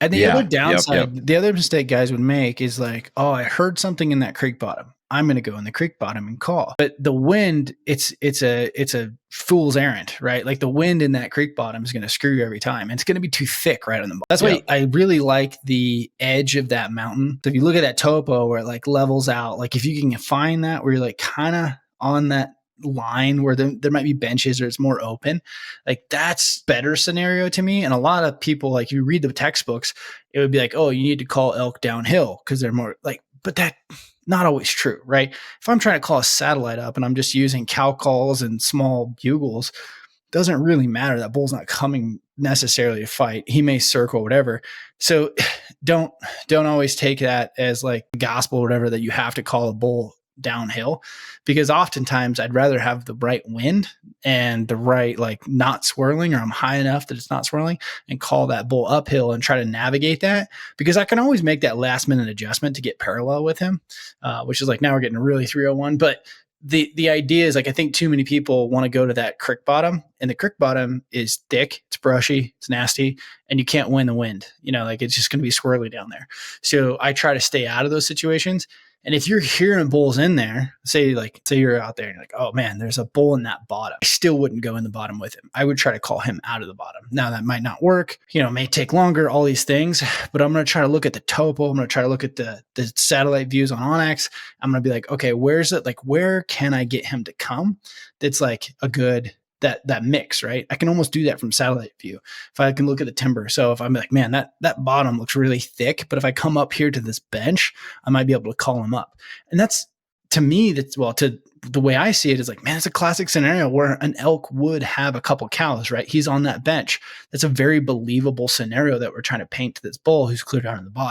And the other Yeah. Yep. Yep. downside, the other mistake guys would make is like, oh, I heard something in that creek bottom. I'm going to go in the creek bottom and call. But the wind, it's a fool's errand, right? Like the wind in that creek bottom is going to screw you every time. And it's going to be too thick right on the bottom. That's why Yep. I really like the edge of that mountain. So if you look at that topo where it like levels out, like if you can find that where you're like kind of on that line where there might be benches or it's more open, like that's better scenario to me. And a lot of people, like you read the textbooks, it would be like, oh, you need to call elk downhill because they're more like, but that not always true, right? If I'm trying to call a satellite up and I'm just using cow calls and small bugles, doesn't really matter. That bull's not coming necessarily to fight. He may circle, whatever. So don't always take that as like gospel or whatever that you have to call a bull downhill, because oftentimes I'd rather have the right wind and the right like not swirling, or I'm high enough that it's not swirling, and call that bull uphill and try to navigate that, because I can always make that last minute adjustment to get parallel with him, which is like now we're getting really 301. But the idea is like I think too many people want to go to that creek bottom, and the creek bottom is thick, it's brushy, it's nasty, and you can't win the wind. Like it's just going to be swirly down there. So I try to stay out of those situations. And if you're hearing bulls in there, say you're out there and you're like, oh man, there's a bull in that bottom, I still wouldn't go in the bottom with him. I would try to call him out of the bottom. Now that might not work, it may take longer, all these things, but I'm going to try to look at the topo. I'm going to try to look at the satellite views on Onyx. I'm going to be like, okay, where's it? Like, where can I get him to come? That's like a good, that mix, right? I can almost do that from satellite view if I can look at the timber. So if I'm like, man, that bottom looks really thick, but if I come up here to this bench, I might be able to call him up. And that's, to me, to the way I see it is like, man, it's a classic scenario where an elk would have a couple cows, right? He's on that bench. That's a very believable scenario that we're trying to paint to this bull who's clear down in the bottom.